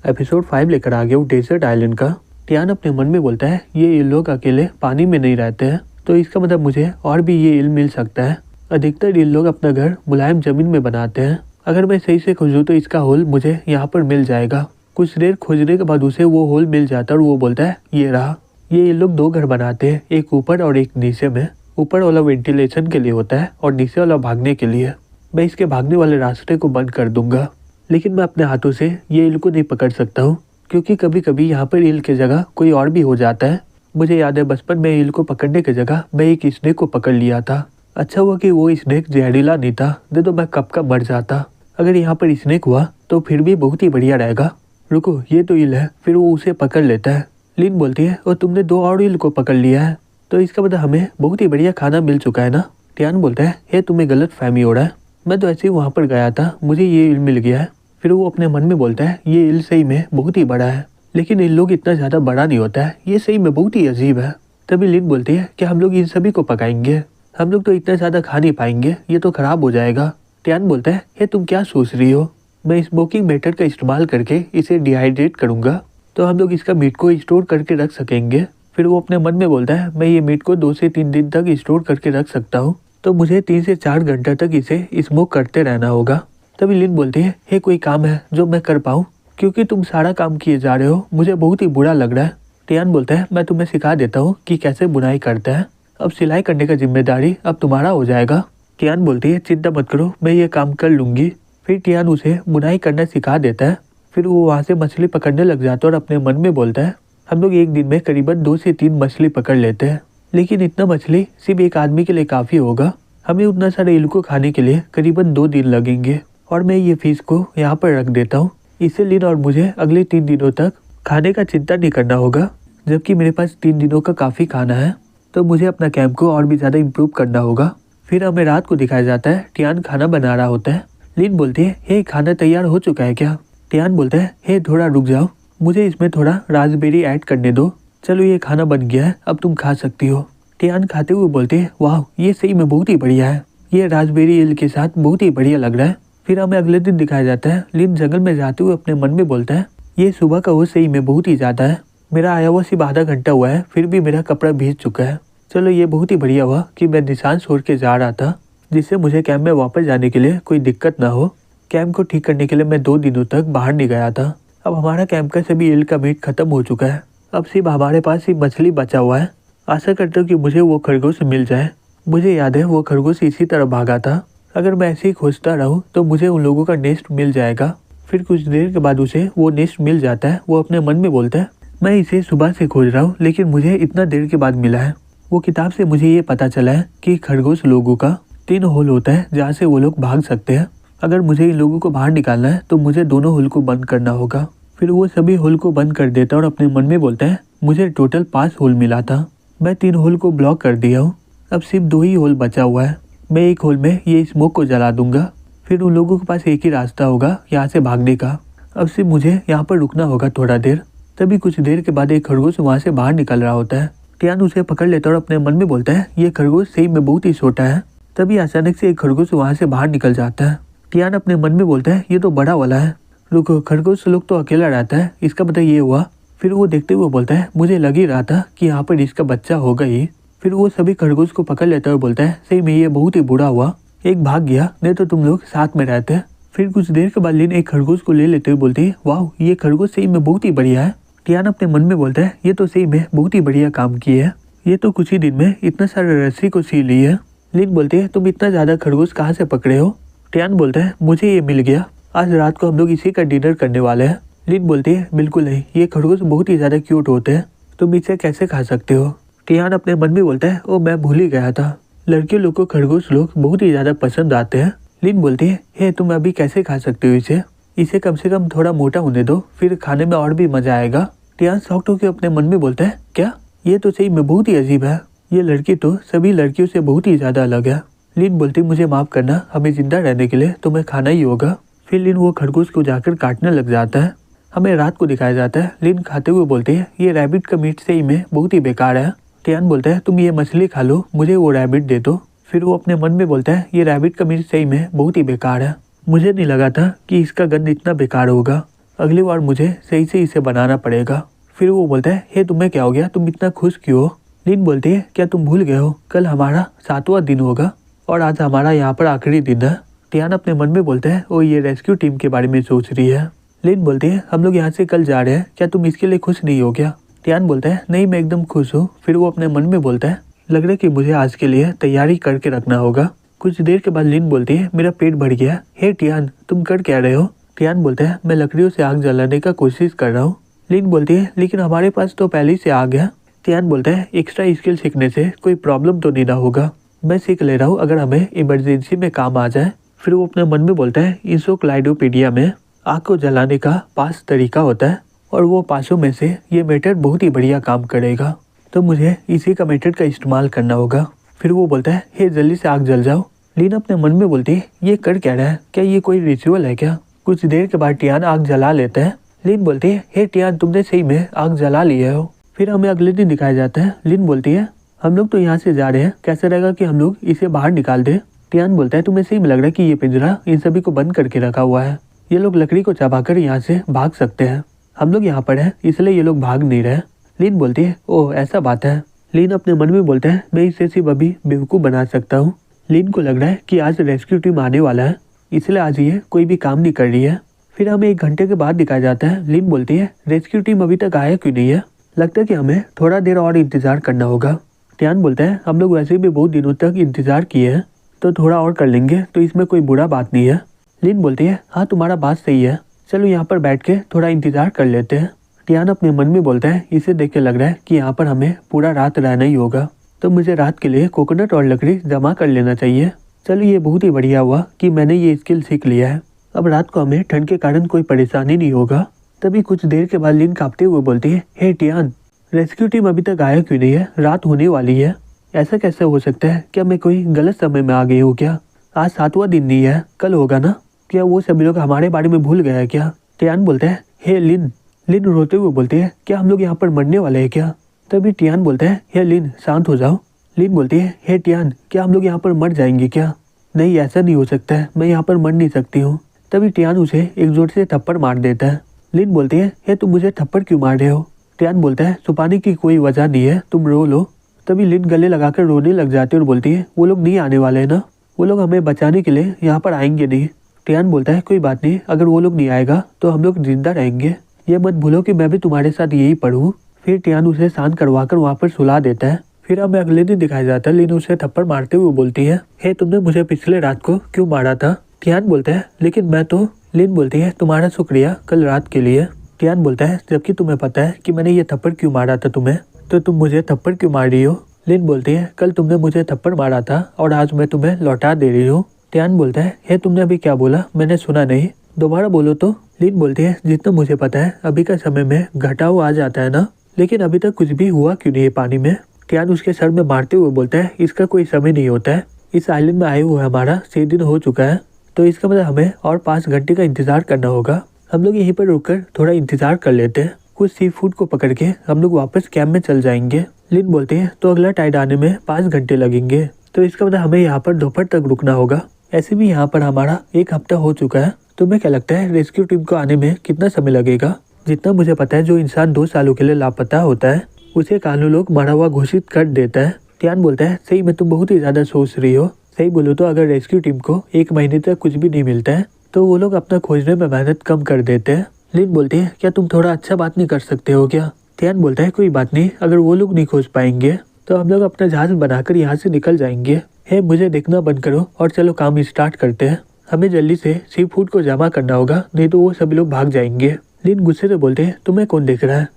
Episode 5 लेकर आ गया हूँ डेजर्ट आइलैंड का। टियान अपने मन में बोलता है ये लोग अकेले पानी में नहीं रहते हैं, तो इसका मतलब मुझे और भी ये इल मिल सकता है। अधिकतर ये लोग अपना घर मुलायम जमीन में बनाते हैं। अगर मैं सही से खोजूँ तो इसका होल मुझे यहाँ पर मिल जाएगा। कुछ देर खोजने के बाद उसे वो होल मिल जाता है और वो बोलता है ये रहा। ये लोग दो घर बनाते हैं, एक ऊपर और एक नीचे में। ऊपर वाला वेंटिलेशन के लिए होता है और नीचे वाला भागने के लिए। मैं इसके भागने वाले रास्ते को बंद कर दूंगा, लेकिन मैं अपने हाथों से ये इल को नहीं पकड़ सकता हूँ, क्योंकि कभी कभी यहाँ पर इल की जगह कोई और भी हो जाता है। मुझे याद है बचपन में इल को पकड़ने की जगह मैं एक स्नेक को पकड़ लिया था। अच्छा हुआ कि वो स्नेक जहरीला नहीं था, नहीं तो मैं कब का मर जाता। अगर यहाँ पर स्नेक हुआ तो फिर भी बहुत ही बढ़िया रहेगा। रुको, ये तो इल है। फिर वो उसे पकड़ लेता है। लिन बोलती है और तुमने दो और इल को पकड़ लिया है, तो इसका मतलब हमें बहुत ही बढ़िया खाना मिल चुका है ना। टियान बोलता है ये तुम्हें गलत फहमी हो रहा है, मैं तो ऐसे ही वहाँ पर गया था, मुझे ये इल मिल गया है। फिर वो अपने मन में बोलता है ये इल सही में बहुत ही बड़ा है, लेकिन इन लोग इतना ज़्यादा बड़ा नहीं होता है, ये सही में बहुत ही अजीब है। तभी लिन बोलती है कि हम लोग इन सभी को पकाएंगे, हम लोग तो इतना ज़्यादा खा नहीं पाएंगे, ये तो खराब हो जाएगा। टियान बोलता है ये तुम क्या सोच रही हो, मैं स्मोकिंग मेथड का इस्तेमाल करके इसे डिहाइड्रेट करूँगा, तो हम लोग इसका मीट को स्टोर करके रख सकेंगे। फिर वो अपने मन में बोलता है मैं ये मीट को 2 से 3 दिन तक स्टोर करके रख सकता हूँ, तो मुझे 3 से 4 घंटे तक इसे स्मोक करते रहना होगा। तभी लिन बोलती है ये कोई काम है जो मैं कर पाऊँ, क्योंकि तुम सारा काम किए जा रहे हो, मुझे बहुत ही बुरा लग रहा है। टियान बोलता है मैं तुम्हें सिखा देता हूँ कि कैसे बुनाई करता है, अब सिलाई करने का जिम्मेदारी अब तुम्हारा हो जाएगा। टियान बोलती है चिंता मत करो, मैं ये काम कर लूँगी। फिर टियान उसे बुनाई करना सिखा देता है। फिर वो वहाँ से मछली पकड़ने लग जाता है और अपने मन में बोलता है हम लोग एक दिन में करीबन 2 से 3 मछली पकड़ लेते हैं, लेकिन इतना मछली सिर्फ एक आदमी के लिए काफ़ी होगा, हमें उतना सारे इल को खाने के लिए करीबन 2 दिन लगेंगे। और मैं ये फिश को यहाँ पर रख देता हूँ, इससे लिन और मुझे अगले 3 दिनों तक खाने का चिंता नहीं करना होगा, जबकि मेरे पास 3 दिनों का काफ़ी खाना है, तो मुझे अपना कैंप को और भी ज़्यादा इम्प्रूव करना होगा। फिर हमें रात को दिखाया जाता है टियान खाना बना रहा होता है। लिन बोलती है हे खाना तैयार हो चुका है क्या। टियान बोलता है हे थोड़ा रुक जाओ, मुझे इसमें थोड़ा रास्पबेरी ऐड करने दो। चलो ये खाना बन गया है, अब तुम खा सकती हो। टियान खाते हुए बोलते हैं वाह ये सही में बहुत ही बढ़िया है, ये रास्पबेरी इल के साथ बहुत ही बढ़िया लग रहा है। फिर हमें अगले दिन दिखाया जाता है लिन जंगल में जाते हुए अपने मन में बोलता है ये सुबह का वो सही में बहुत ही ज़्यादा है, मेरा आया हुआ सिर्फ आधा घंटा हुआ है, फिर भी मेरा कपड़ा भीग चुका है। चलो ये बहुत ही बढ़िया हुआ कि मैं निशान छोड़ के जा रहा था, जिससे मुझे कैंप में वापस जाने के लिए कोई दिक्कत ना हो। कैंप को ठीक करने के लिए मैं 2 दिनों तक बाहर नहीं गया था। अब हमारा कैंप का सभी इल का मीट खत्म हो चुका है, अब सिर्फ हमारे पास सिर्फ मछली बचा हुआ है। आशा करता हूँ कि मुझे वो खरगोश मिल जाए। मुझे याद है वो खरगोश इसी तरह भागा था, अगर मैं ऐसे ही खोजता रहूँ तो मुझे उन लोगों का नेस्ट मिल जाएगा। फिर कुछ देर के बाद उसे वो नेस्ट मिल जाता है। वो अपने मन में बोलता है मैं इसे सुबह से खोज रहा हूँ, लेकिन मुझे इतना देर के बाद मिला है। वो किताब से मुझे ये पता चला है कि खरगोश लोगों का 3 होल होता है जहाँ से वो लोग भाग सकते हैं। अगर मुझे इन लोगों को बाहर निकालना है तो मुझे दोनों होल को बंद करना होगा। फिर वो सभी होल को बंद कर देता है और अपने मन में बोलता है मुझे टोटल 5 होल मिला था, मैं 3 होल को ब्लॉक कर दिया हूँ, अब सिर्फ 2 ही होल बचा हुआ है। मैं एक होल में ये स्मोक को जला दूंगा, फिर उन लोगों के पास एक ही रास्ता होगा यहाँ से भागने का। अब सिर्फ मुझे यहाँ पर रुकना होगा थोड़ा देर। तभी कुछ देर के बाद एक खरगोश वहाँ से बाहर निकल रहा होता है। टियान उसे पकड़ लेता है और अपने मन में बोलता है ये खरगोश सही में बहुत ही छोटा है। तभी अचानक से एक खरगोश वहाँ से बाहर निकल जाता है। टियान अपने मन में बोलता है ये तो बड़ा वाला है, रुको खरगोश लोग तो अकेला रहता है, इसका पता ये हुआ। फिर वो देखते हुए बोलता है मुझे लग ही रहा था कि यहाँ पर इसका बच्चा होगा ही। फिर वो सभी खरगोश को पकड़ लेता है और बोलता है सही में ये बहुत ही बुरा हुआ, एक भाग गया, नहीं तो तुम लोग साथ में रहते। फिर कुछ देर के बाद लिन एक खरगोश को ले लेते हुए बोलती है वाह ये खरगोश सही में बहुत ही बढ़िया है। टियान अपने मन में बोलता है ये तो सही में बहुत ही बढ़िया काम किए है, ये तो कुछ ही दिन में इतना सारा रस्सी को सी ली है। लिन बोलती है तुम इतना ज़्यादा खरगोश कहाँ से पकड़े हो। टियान बोलता है मुझे ये मिल गया, आज रात को हम लोग इसी का डिनर करने वाले हैं। लिन बोलती है बिल्कुल नहीं, ये खरगोश बहुत ही ज़्यादा क्यूट होते हैं, तुम इसे कैसे खा सकते हो। टियान अपने मन में बोलता है ओ मैं भूल ही गया था, लड़कियों लोग को खरगोश लोग बहुत ही ज़्यादा पसंद आते हैं। लिन बोलती है हे तुम अभी कैसे खा सकते हो इसे कम से कम थोड़ा मोटा होने दो, फिर खाने में और भी मजा आएगा। टियान शॉक्ड होकर अपने मन में बोलता है क्या, ये तो सही में बहुत ही अजीब है, ये लड़की तो सभी लड़कियों से बहुत ही ज़्यादा अलग है। लिन बोलती मुझे माफ़ करना, हमें जिंदा रहने के लिए तुम्हें खाना ही होगा। फिर लिन वो खरगोश को जाकर काटने लग जाता है। हमें रात को दिखाया जाता है। लिन खाते हुए बोलती है ये रैबिट का मीट सही में बहुत ही बेकार है। टियान बोलता है तुम ये मछली खा लो, मुझे वो रैबिट दे दो। फिर वो अपने मन में बोलता है ये रैबिट का मीट सही में बहुत ही बेकार है, मुझे नहीं लगा था कि इसका गंध इतना बेकार होगा। अगली बार मुझे सही से इसे बनाना पड़ेगा। फिर वो बोलता है, हे तुम्हें क्या हो गया, तुम इतना खुश क्यों हो? लिन बोलती है, क्या तुम भूल गए हो, कल हमारा 7वां दिन होगा और आज हमारा यहाँ पर आखिरी दिन है। टियान अपने मन में बोलता है, ओ ये रेस्क्यू टीम के बारे में सोच रही है। लिन बोलती है, हम लोग यहाँ से कल जा रहे हैं, क्या तुम इसके लिए खुश नहीं हो क्या? टियान बोलता है, नहीं मैं एकदम खुश हूँ। फिर वो अपने मन में बोलता है, लग रहा है कि मुझे आज के लिए तैयारी करके रखना होगा। कुछ देर के बाद लिन बोलती है, मेरा पेट भर गया। हे टियान, तुम कर क्या रहे हो? टियान बोलता है, मैं लकड़ियों से आग जलाने का कोशिश कर रहा हूँ। लिन बोलती है, लेकिन हमारे पास तो पहले से आग है। टियान बोलता है, एक्स्ट्रा स्किल सीखने से कोई प्रॉब्लम तो नहीं ना होगा, मैं सीख ले रहा हूँ अगर हमें इमरजेंसी में काम आ जाए। फिर वो अपने मन में बोलता है, इंसाइक्लोपीडिया में आग को जलाने का 5 तरीका होता है और वो 5 में से ये मेथड बहुत ही बढ़िया काम करेगा, तो मुझे इसी का मेथड का इस्तेमाल करना होगा। फिर वो बोलता है, हे जल्दी से आग जल जाओ। लीन अपने मन में बोलती है, ये कर क्या रहा है, क्या ये कोई रिचुअल है क्या? कुछ देर के बाद टियान आग जला लेता है। लीन बोलती है, हे टियान, तुमने सही में आग जला लिया हो। फिर हमें अगले दिन दिखाया जाता है। लीन बोलती है, हम लोग तो यहाँ से जा रहे हैं, कैसा रहेगा कि हम लोग इसे बाहर निकाल दे? टियान बोलता है, तुम्हें सही में लग रहा है कि ये पिंजरा इन सभी को बंद करके रखा हुआ है, ये लोग लकड़ी को चबाकर यहाँ से भाग सकते हैं, हम लोग यहाँ पर हैं इसलिए ये लोग भाग नहीं रहे। लीन बोलती है, ओह ऐसा बात है। लीन अपने मन में बोलता है, मैं इसे सिर्फ अभी बेवकूफ़ बना सकता हूँ। लीन को लग रहा है कि आज रेस्क्यू टीम आने वाला है, इसलिए आज ये कोई भी काम नहीं कर रही है। फिर हमें 1 घंटे के बाद दिखाया जाता है। लीन बोलती है, रेस्क्यू टीम अभी तक आया क्यों नहीं है, लगता है कि हमें थोड़ा देर और इंतज़ार करना होगा। टियान बोलता है, हम लोग वैसे भी बहुत दिनों तक इंतज़ार किए हैं, तो थोड़ा और कर लेंगे, तो इसमें कोई बुरा बात नहीं है। लीन बोलती है, हाँ तुम्हारा बात सही है, चलो यहाँ पर बैठ के थोड़ा इंतज़ार कर लेते हैं। टियान अपने मन में बोलता है, इसे देख के लग रहा है कि यहाँ पर हमें पूरा रात रहना ही होगा, तो मुझे रात के लिए कोकोनट और लकड़ी जमा कर लेना चाहिए। चलो ये बहुत ही बढ़िया हुआ कि मैंने ये स्किल सीख लिया है, अब रात को हमें ठंड के कारण कोई परेशानी नहीं होगा। तभी कुछ देर के बाद लीन कांपते हुए बोलती है, हे टियान, रेस्क्यू टीम अभी तक आया क्यों नहीं है, रात होने वाली है, ऐसा कैसे हो सकता है, क्या मैं कोई गलत समय में आ गई हूँ क्या? आज 7वां दिन नहीं है, कल होगा ना, क्या वो सभी लोग हमारे बारे में भूल गए हैं क्या? टियान बोलता है, हे लिन। लिन रोते हुए बोलती है, क्या हम लोग यहाँ पर मरने वाले हैं क्या? तभी टियान बोलता है, हे लिन शांत हो जाओ। लिन बोलती है, हे टियान, क्या हम लोग यहाँ पर मर जाएंगे क्या? नहीं ऐसा नहीं हो सकता है, मैं यहाँ पर मर नहीं सकती हूँ। तभी टियान उसे एक जोर से थप्पड़ मार देता है। लिन बोलती है, हे तुम मुझे थप्पड़ क्यों मार रहे हो? टियान बोलता है, छुपाने की कोई वजह नहीं है, तुम रो लो। तभी लिन गले लगाकर रोने लग जाती है और बोलती है, वो लोग नहीं आने वाले हैं ना, वो लोग हमें बचाने के लिए यहाँ पर आएंगे नहीं। टियान बोलता है, कोई बात नहीं, अगर वो लोग नहीं आएगा तो हम लोग जिंदा रहेंगे, ये मत भूलो कि मैं भी तुम्हारे साथ यही पढ़ूँ। फिर टियान उसे शांत करवाकर वहाँ पर सुला देता है। फिर हमें अगले दिन दिखाया जाता है। लिन उसे थप्पड़ मारते हुए बोलती है, हे तुमने मुझे पिछले रात को क्यों मारा था? टियान बोलता है, लेकिन मैं तो। लिन बोलती है, तुम्हारा शुक्रिया कल रात के लिए। टियान बोलता है, जबकि तुम्हें पता है कि मैंने ये थप्पड़ क्यों मारा था तुम्हें, तो तुम मुझे थप्पड़ क्यों मार रही हो? लिन बोलती है, कल तुमने मुझे थप्पड़ मारा था और आज मैं तुम्हें लौटा दे रही हूँ। टियान बोलता है, हे तुमने अभी क्या बोला, मैंने सुना नहीं, दोबारा बोलो तो। लिन बोलती है, जितना मुझे पता है अभी का समय में घटाव आ जाता है ना, लेकिन अभी तक कुछ भी हुआ क्यों नहीं है पानी में? टियान उसके सर में मारते हुए बोलता है, इसका कोई समय नहीं होता है, इस आइलैंड में आए हुए हमारा 6 दिन हो चुका है, तो इसका मतलब हमें और 5 घंटे का इंतजार करना होगा। हम लोग यहीं पर रुककर थोड़ा इंतजार कर लेते हैं, कुछ सी फूड को पकड़ के हम लोग वापस कैंप में चल जाएंगे। लिन बोलते हैं, तो अगला टाइड आने में 5 घंटे लगेंगे, तो इसका मतलब हमें यहाँ पर दोपहर तक रुकना होगा। ऐसे भी यहाँ पर हमारा 1 हफ्ता हो चुका है। तुम्हें क्या लगता है रेस्क्यू टीम को आने में कितना समय लगेगा? जितना मुझे पता है, जो इंसान 2 सालों के लिए लापता होता है उसे कानून लोग मरा हुआ घोषित कर देता है। टियान बोलता है, सही में तुम बहुत ही ज्यादा सोच रही हो। सही बोलो तो अगर रेस्क्यू टीम को 1 महीने तक कुछ भी नहीं मिलता है तो वो लोग अपना खोजने में मेहनत कम कर देते हैं। लिन बोलती है, क्या तुम थोड़ा अच्छा बात नहीं कर सकते हो क्या? टियान बोलता है, कोई बात नहीं, अगर वो लोग नहीं खोज पाएंगे तो हम लोग अपना जहाज बनाकर यहाँ से निकल जाएंगे। हे मुझे देखना बंद करो और चलो काम स्टार्ट करते हैं, हमें जल्दी से सी फूड को जमा करना होगा, नहीं तो वो सभी लोग भाग जाएंगे। लिन गुस्से से बोलते हैं, तुम्हें कौन देख रहा है,